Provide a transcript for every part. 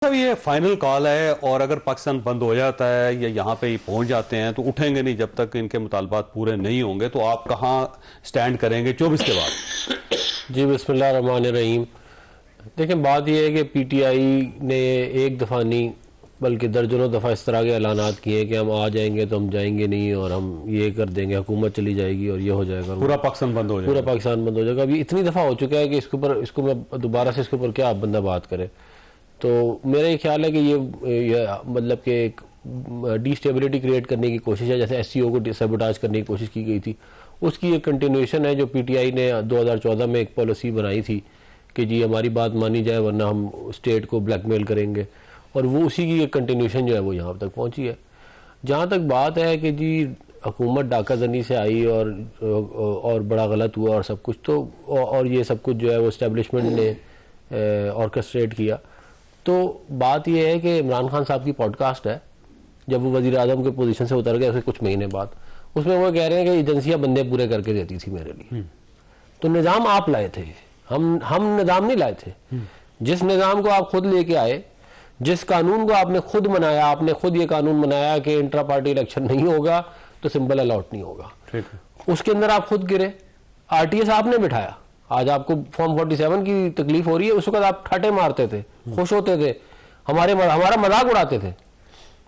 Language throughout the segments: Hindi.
साहब ये फाइनल कॉल है और अगर पाकिस्तान बंद हो जाता है या यहाँ पे ही पहुंच जाते हैं तो उठेंगे नहीं जब तक इनके मुतालबात पूरे नहीं होंगे। तो आप कहाँ स्टैंड करेंगे 24 के बाद? जी बिस्मिल्लाह रहमान रहीम। देखें, बात यह है कि पीटीआई ने एक दफ़ा नहीं बल्कि दर्जनों दफ़ा इस तरह के ऐलानात किए कि हम आ जाएंगे तो हम जाएंगे नहीं और हम ये कर देंगे, हुकूमत चली जाएगी और ये हो जाएगा, पूरा पाकिस्तान बंद हो जाएगा, पूरा पाकिस्तान बंद हो जाएगा। अभी इतनी दफ़ा हो चुका है कि इसको मैं दोबारा से इसके ऊपर क्या बंदा बात करे। तो मेरा ये ख्याल है कि ये मतलब कि एक डिस्टेबिलिटी क्रिएट करने की कोशिश है, जैसे एससीओ को सबोटाज करने की कोशिश की गई थी, उसकी एक कंटिन्यूएशन है जो पीटीआई ने 2014 में एक पॉलिसी बनाई थी कि जी हमारी बात मानी जाए वरना हम स्टेट को ब्लैकमेल करेंगे, और वो उसी की एक कंटिन्यूएशन जो है वो यहाँ तक पहुँची है। जहाँ तक बात है कि जी हुकूमत डाका जनी से आई और बड़ा गलत हुआ और सब कुछ, तो और ये सब कुछ जो है वो इस्टेब्लिशमेंट ने ऑर्केस्ट्रेट किया। तो बात यह है कि इमरान खान साहब की पॉडकास्ट है, जब वो वज़ीर आज़म के पोजीशन से उतर गए उसके कुछ महीने बाद, उसमें वो कह रहे हैं कि एजेंसियां बंदे पूरे करके देती थी मेरे लिए। तो निज़ाम आप लाए थे, हम निज़ाम नहीं लाए थे। जिस निज़ाम को आप खुद लेके आए, जिस कानून को आपने खुद बनाया, आपने खुद ये कानून बनाया कि इंट्रा पार्टी इलेक्शन नहीं होगा तो सिंबल अलॉट नहीं होगा, उसके अंदर आप खुद गिरे। आरटीएस आपने बिठाया। आज आपको फॉर्म 47 की तकलीफ हो रही है, उस वक्त आप ठाटे मारते थे, खुश होते थे, हमारा मजाक उड़ाते थे।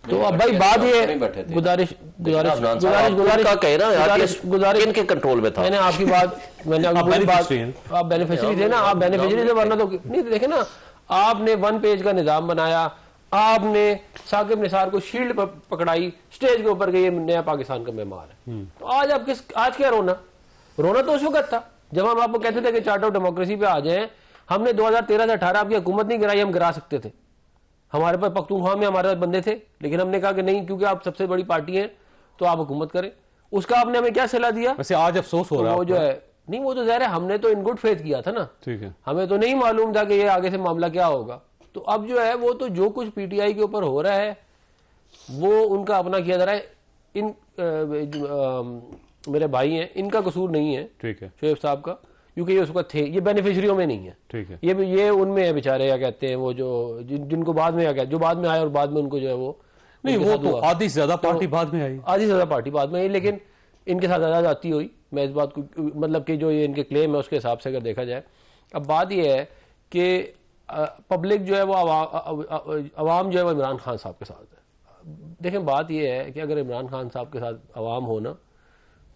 तो अब भाई बात ये गुजारिश इनके कंट्रोल में था। मैंने आपकी बात आप बेनिफिशियरी थे ना, आप बेनिफिशियरी थे, वरना तो नहीं। देखे ना, आपने 1 पेज का निजाम बनाया, आपने साकिब निसार को शील्ड पकड़ाई स्टेज के ऊपर के ये नया पाकिस्तान का मेहमान है। तो आज क्या रोना तो उस वक्त था जब हम आपको कहते थे कि चार्टर ऑफ डेमोक्रेसी पे आ जाएं। हमने 2013 से 18 आपकी हुकूमत नहीं गिराई, हम गिरा सकते थे। हमारे पास पख्तूनख्वा में हमारे बंदे थे, लेकिन हमने कहा कि नहीं, क्योंकि आप सबसे बड़ी पार्टी हैं तो आप हुकूमत करें। उसका आपने हमें क्या सलाह दिया? वैसे आज अफसोस हो रहा है, वो जो है नहीं, वो तो ज़ाहिर है हमने तो इन गुड फेथ किया था ना, ठीक है। हमें तो नहीं मालूम था कि ये आगे से मामला क्या होगा। तो अब जो है वो तो जो कुछ पीटीआई के ऊपर हो रहा है वो उनका अपना किया जा रहा है। मेरे भाई हैं, इनका कसूर नहीं है, ठीक है, शोएब साहब का, क्योंकि ये उसका थे, ये बेनिफिशरियों में नहीं है, ठीक है। ये उनमें है बेचारे, क्या कहते हैं वो जो जिनको बाद में जो बाद में आए और बाद में उनको जो है वो नहीं, वो तो आधी से ज्यादा पार्टी बाद में आई, आधी से ज्यादा पार्टी बाद में आई, लेकिन इनके साथ ज्यादा जाती हुई। मैं इस बात को मतलब कि जो ये इनके क्लेम है उसके हिसाब से अगर देखा जाए। अब बात ये है कि पब्लिक जो है वो अवाम जो है वो इमरान खान साहब के साथ है। देखें, बात ये है कि अगर इमरान खान साहब के साथ अवाम हो ना,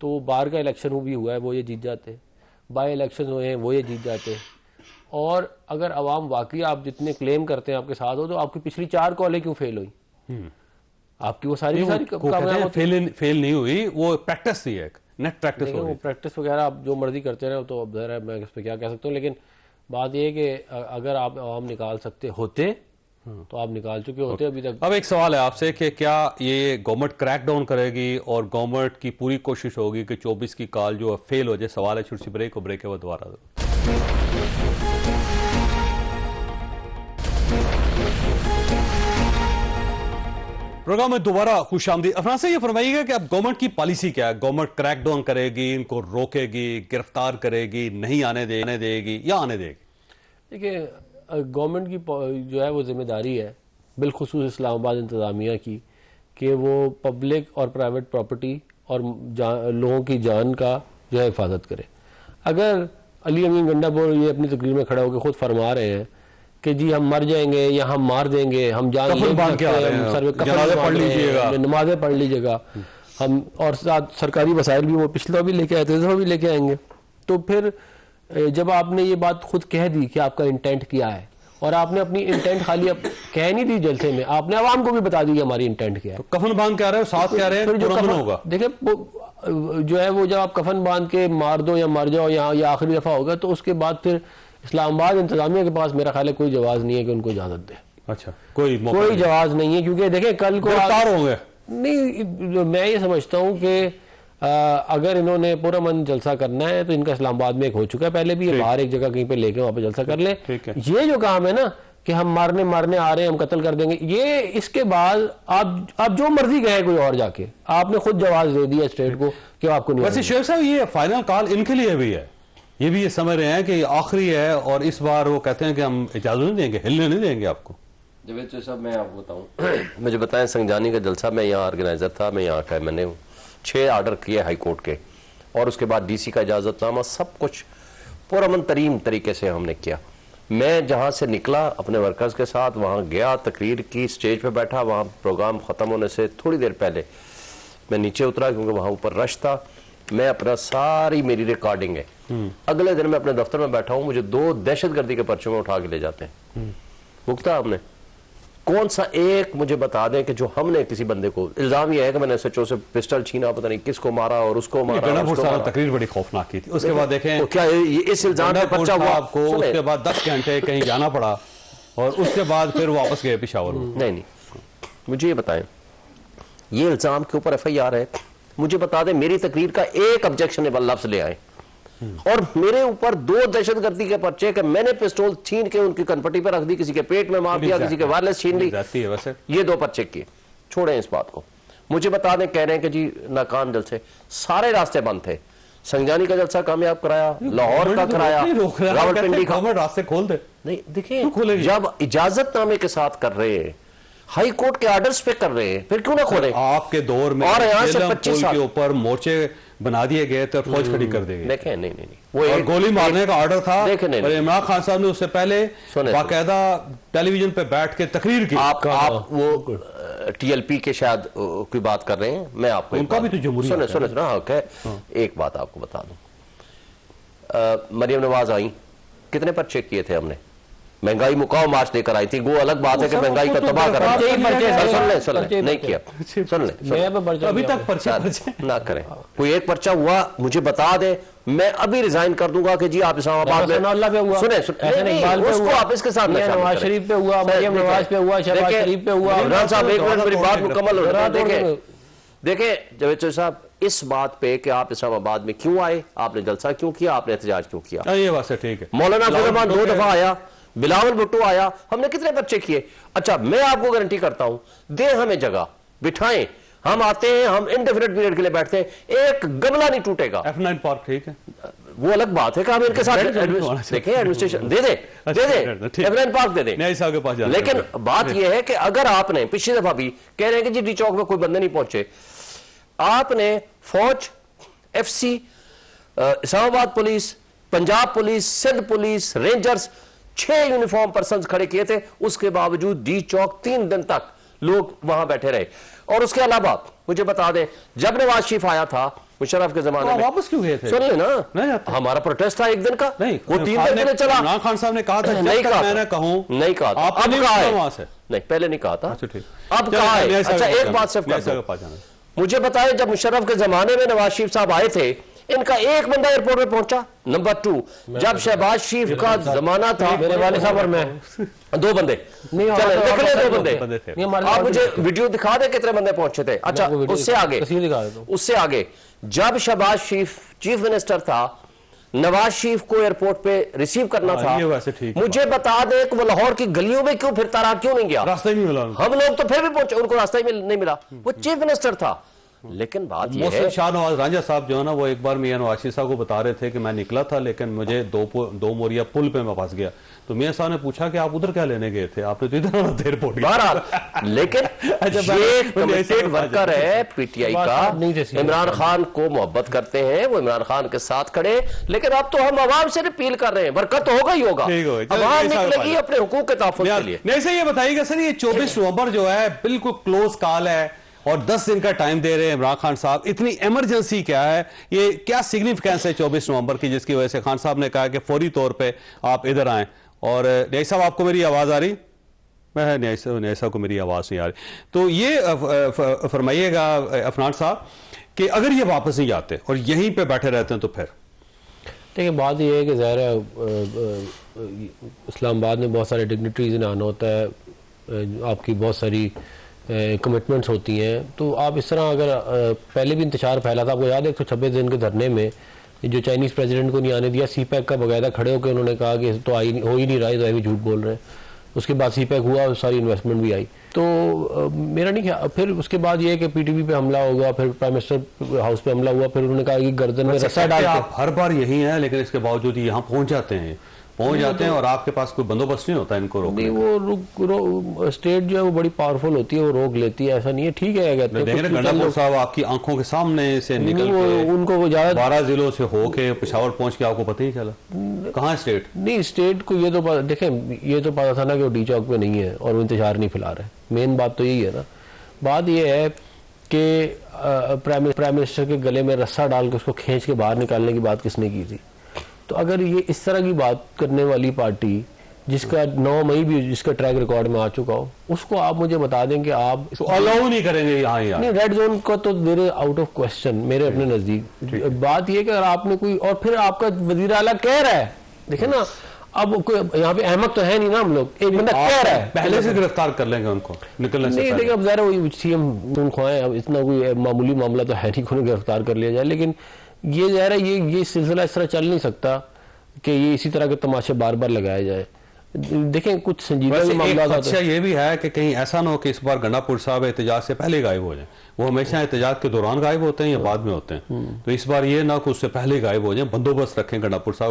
तो बाहर का इलेक्शन भी हुआ है वो ये जीत जाते, बाई इलेक्शन हुए हैं वो ये जीत जाते। और अगर अवाम वाकई आप जितने क्लेम करते हैं आपके साथ हो, तो आपकी पिछली 4 कॉलें क्यों फेल हुई? आपकी वो सारी फेल नहीं हुई, वो प्रैक्टिस थी, एक नेट प्रैक्टिस हो गई। प्रैक्टिस वगैरह आप जो मर्जी करते रहे तो अब ज़रा है, मैं इस पर क्या कह सकता हूँ। लेकिन बात यह है कि अगर आप अवाम निकाल सकते होते तो आप निकाल चुके होते अभी तक। अब एक सवाल है आपसे कि क्या ये गवर्नमेंट क्रैक डाउन करेगी और गवर्नमेंट की पूरी कोशिश होगी कि 24 की कॉल जो फेल हो जाए? सवाल है, छोटी सी ब्रेक के बाद दोबारा दो। प्रोग्राम में दोबारा खुशामदीद। अफनान से ये फरमाइएगा कि अब गवर्नमेंट की पॉलिसी क्या है? गवर्नमेंट क्रैक डाउन करेगी, इनको रोकेगी, गिरफ्तार करेगी, नहीं आने देगी या आने देगी? देखिए, गवर्नमेंट की जो है वो जिम्मेदारी है, बिलखुसूस इस्लामाबाद इंतज़ामिया की, कि वो पब्लिक और प्राइवेट प्रॉपर्टी और लोगों की जान का जो है हिफाजत करे। अगर अली अमीन गंडापुर ये अपनी तकरीर में खड़ा होकर खुद फरमा रहे हैं कि जी हम मर जाएंगे या हम मार देंगे, हम जान नमाजें पढ़ लीजिएगा, हम और साथ सरकारी वसाइल भी वो पिछला भी लेके आए थे, भी लेके आएंगे। तो फिर जब आपने ये बात खुद कह दी कि आपका इंटेंट क्या है, और आपने अपनी इंटेंट खाली अब कह नहीं दी जलसे में, आपने आवाम को भी बता दी कि हमारी इंटेंट क्या है। तो कफन बांध कह रहे हो, साथ कह रहे हैं, जो कफन होगा, देखिए जो है वो जब आप कफन बांध के मार दो या मर जाओ या आखिरी दफा होगा, तो उसके बाद फिर इस्लामाबाद इंतजामिया के पास मेरा ख्याल है कोई जवाब नहीं है कि उनको इजाजत दे। अच्छा, कोई जवाब नहीं है, क्योंकि देखें कल को गिरफ्तार होंगे। नहीं, मैं ये समझता हूँ कि अगर इन्होंने पूरा मन जलसा करना है तो इनका इस्लामाबाद में एक हो चुका है पहले भी, बाहर एक जगह कहीं पे लेके वहां पे जलसा कर ले। ये जो काम है ना कि हम मारने आ रहे हैं, हम कत्ल कर देंगे, ये इसके बाद आप जो मर्जी कहे कोई और जाके, आपने खुद जवाब दे दिया स्टेट को कि आपको नहीं। वैसे शेख साहब, ये फाइनल कॉल इनके लिए भी है, ये भी ये समझ रहे हैं कि आखिरी है और इस बार वो कहते हैं कि हम इजाजत नहीं देंगे, हिलने नहीं देंगे आपको। जवेद साहब मैं आपको बताऊं, मुझे बताएं संजानी का जलसा, मैं यहाँ ऑर्गेनाइजर था, मैं यहाँ का मैंने 6 ऑर्डर किए हाई कोर्ट के, और उसके बाद डीसी का इजाजतनामा, सब कुछ पुरअमन तरीन तरीके से हमने किया। मैं जहाँ से निकला अपने वर्कर्स के साथ, वहाँ गया, तकरीर की, स्टेज पे बैठा, वहाँ प्रोग्राम ख़त्म होने से थोड़ी देर पहले मैं नीचे उतरा क्योंकि वहाँ ऊपर रश था। मैं अपना सारी मेरी रिकॉर्डिंग है, अगले दिन मैं अपने दफ्तर में बैठा हूँ, मुझे 2 दहशतगर्दी के पर्चों में उठा के ले जाते हैं। भुगता हमने कौन सा एक मुझे बता दें कि जो हमने किसी बंदे को, इल्जाम ये है कि मैंने एसएचओ से पिस्टल छीना, पता नहीं किसको मारा और उसको मारा। तकरीर बड़ी खौफनाक की थी। उसके बाद देखें तो क्या ये इस इल्जाम पे पर्चा हुआ आपको, उसके बाद 10 घंटे कहीं जाना पड़ा और उसके बाद फिर वापस गए पेशावर। नहीं, मुझे ये बताएं, ये इल्जाम के ऊपर एफआईआर है, मुझे बता दें मेरी तकरीर का एक ऑब्जेक्शनेबल लफ्ज ले आए और मेरे ऊपर 2 दहशतगर्दी के पर्चे कि मैंने पिस्तौल छीन के उनकी कनपट्टी पर रख दी, किसी के पेट में मार दिया, किसी के वायरलेस छीन ली, ये 2 पर्चे किए। छोड़ें इस बात को, मुझे बता दें, कह रहे हैं कि जी नाकाम जलसे, सारे रास्ते बंद थे। संजानी का जलसा कामयाब कराया, लाहौर का कराया, रावलपिंडी का, रास्ते खोल दे। नहीं देखिए, जब इजाजतनामे के साथ कर रहे हैं, हाई कोर्ट के ऑर्डर्स पे कर रहे हैं, फिर क्यों ना खोले? आपके दौर में और यहाँ से 25 साल के ऊपर मोर्चे बना दिए गए थे, फौज खड़ी कर दी गई। देखें, नहीं, वो एक गोली मारने का ऑर्डर था। और इमरान खान साहब ने उससे पहले बाकायदा टेलीविजन पे बैठ के तकरीर की। आप वो टीएलपी के शायद कोई बात कर रहे हैं, मैं आपको उनका भी तो जमहूरी सुने हक है। एक बात आपको बता दूं, मरियम नवाज आई, कितने पर्चे किए थे हमने? महंगाई मुकाओ मार्च लेकर आई थी, वो अलग बात है कि महंगाई का तबाह कर सुन ले, नहीं किया, सुन ले, अभी तक पर्चे ना करें। कोई एक पर्चा हुआ मुझे बता दे, मैं अभी रिजाइन कर दूंगा कि जी आप इस्लामाबाद में सुने, उसको आप इसके साथ नवाज शरीफ पे हुआ, मरियम नवाज पे हुआ, शहबाज शरीफ पे हुआ। इमरान साहब एक मिनट मेरी बात मुकम्मल हो रहा है। देखें जवेद साहब, इस बात पे कि आप इस्लामाबाद में क्यों आए, आपने जलसा क्यों किया, आपने एहतजाज क्यों किया, ये बात है, ठीक है। मौलाना फैज़ल 2 दफा आया, बिलावल भुट्टो आया, हमने कितने बच्चे किए? अच्छा, मैं आपको गारंटी करता हूं, दे हमें जगह बिठाएं, हम आते हैं, हम इंडेफिनिट पीरियड के लिए बैठते हैं, एक गमला नहीं टूटेगा। F9 पार्क ठीक है, वो अलग बात है कि हम इनके साथ देखें, एडमिनिस्ट्रेशन दे F9 पार्क दे दे। लेकिन बात यह है कि अगर आपने पिछली दफा भी कह रहे हैं कि जी डी चौक में कोई बंदे नहीं पहुंचे, आपने फौज, FC, Islamabad police, Punjab police, Sindh police, rangers, 6 uniform person खड़े किए थे, उसके बावजूद डी चौक 3 दिन तक लोग वहां बैठे रहे। और उसके अलावा मुझे बता दें, जब नवाज शरीफ आया था मुशर्रफ के जमाने में, वापस क्यों गए थे? सुन लेना, हमारा प्रोटेस्ट था 1 दिन का, नहीं, वो 3 दिन के लिए चला। इमरान खान साहब ने कहा था, नहीं कहा, मैंने कहूं, नहीं कहा, अब कहा है, नहीं पहले नहीं कहा था, अब कहा है। अच्छा, एक बात सिर्फ कर दो, मुझे बताए, जब मुशर्रफ के जमाने में नवाज शरीफ साहब आए थे, इनका एक बंदा एयरपोर्ट में पहुंचा? नंबर 2, जब शहबाज शरीफ का जमाना था, मेरे वाले साहब और मैं 2 बंदे, चले देख ले, 2 बंदे, आप मुझे वीडियो दिखा दे कितने बंदे पहुंचे थे। अच्छा, उससे आगे जब शहबाज शरीफ चीफ मिनिस्टर था, नवाज शरीफ को एयरपोर्ट पे रिसीव करना था, मुझे बता दे कि वो लाहौर की गलियों में क्यों फिरता रहा, क्यों नहीं गया? रास्ता ही नहीं मिला, हम लोग तो फिर भी पहुंचे, उनको रास्ता ही नहीं मिला, वो चीफ मिनिस्टर था। लेकिन बात यह है, शाह नवाज रांझा साहब जो है ना, वो एक बार मियां नवाज शरीफ साहब को बता रहे थे कि मैं निकला था, लेकिन मुझे दो मोरिया पुल पे मैं फंस गया, तो मियां साहब ने पूछा कि आप उधर क्या लेने गए थे, आपने तो इधर आना था एयरपोर्ट। बहरहाल, लेकिन ये कमिटेड वर्कर है पीटीआई का, इमरान खान को मोहब्बत करते हैं, वो इमरान खान के साथ खड़े, लेकिन अब तो हम आवाम से अपील कर रहे हैं, बरकत तो होगा ही होगा, आवाम निकलेगी अपने हुकूक के तहफ़्फ़ुज़ के लिए। नहीं सर, ये बताइएगा सर, ये 24 नवंबर जो है बिल्कुल क्लोज कॉल है और 10 दिन का टाइम दे रहे हैं इमरान खान साहब, इतनी इमरजेंसी क्या है, ये क्या सिग्निफिकेंस है 24 नवंबर की, जिसकी वजह से खान साहब ने कहा कि फौरी तौर पे आप इधर आएं? और न्याई साहब, आपको मेरी आवाज आ रही? मैं न्याई साहब को मेरी आवाज नहीं आ रही, तो ये फरमाइएगा अफनान साहब कि अगर ये वापस नहीं आते और यहीं पे बैठे रहते हैं तो फिर? देखिए, बात ये है कि ज़ाहिर है इस्लामाबाद में बहुत सारे डिग्निटरीज आना होता है, आपकी बहुत सारी कमिटमेंट्स होती हैं, तो आप इस तरह अगर पहले भी इंतशार फैला था, आपको याद है 126 दिन के धरने में जो चाइनीज़ प्रेसिडेंट को नहीं आने दिया, सीपैक का बाकायदा खड़े होकर उन्होंने कहा कि तो हो ही नहीं रहा है, तो अभी झूठ बोल रहे हैं। उसके बाद सीपैक हुआ, सारी इन्वेस्टमेंट भी आई, तो मेरा नहीं ख्याल। फिर उसके बाद ये कि पीटीपी पे हमला होगा, फिर प्राइम मिनिस्टर हाउस पे हमला हुआ, फिर उन्होंने कहा कि गर्दन में रस्सा डाल के। आप हर बार यही है, लेकिन इसके बावजूद यहाँ पहुंच जाते हैं, पहुंच जाते हैं और आपके पास कोई बंदोबस्त नहीं होता इनको रोकने नहीं, वो स्टेट जो है वो बड़ी पावरफुल होती है, वो रोक लेती है, ऐसा नहीं है। ठीक है, कहते हैं देखें गंडापुर साहब आपकी आंखों के सामने से निकल के उनको वो ज्यादा 12 जिलों से होके पेशावर पहुंच के आपको पता ही नहीं चला कहाँ है स्टेट। नहीं, स्टेट को ये तो देखें, ये तो पता था ना कि वो डी चौक पे नहीं है और वो इंतजार नहीं फैला रहे। मेन बात तो यही है ना। बात ये है कि प्राइम मिनिस्टर के गले में रस्सा डाल के उसको खींच के बाहर निकालने की बात किसने की थी? तो अगर ये इस तरह की बात करने वाली पार्टी जिसका 9 मई भी जिसका ट्रैक रिकॉर्ड में आ चुका हो, उसको आप मुझे बता दें कि आप तो अलाउ नहीं करेंगे यहाँ नहीं, रेड जोन का तो देर आउट ऑफ क्वेश्चन मेरे अपने नजदीक। बात यह कि अगर आपने कोई और फिर आपका वजीर आला कह रहा है, देखे ना, अब कोई यहाँ पे अहमद तो है नहीं ना, हम लोग एक बंदा कह रहा है पहले से गिरफ्तार कर लेंगे उनको निकलने से नहीं। देखिए अब जरा वही सीएम तुम खुआए, अब इतना कोई मामूली मामला तो है नहीं को गिरफ्तार कर लिया जाए, लेकिन ये जरा ये सिलसिला इस तरह चल नहीं सकता कि ये इसी तरह के तमाशे बार बार लगाए जाए। देखें कुछ संजीदा मामला खदशा ये भी है कि कहीं ऐसा ना हो कि इस बार गंडापुर साहब एहतजाज से पहले गायब हो जाए। वो हमेशा एहतजाज के दौरान गायब होते हैं या बाद में होते हैं, तो इस बार ये ना कि उससे पहले गायब हो जाए। बंदोबस्त रखें गंडापुर साहब।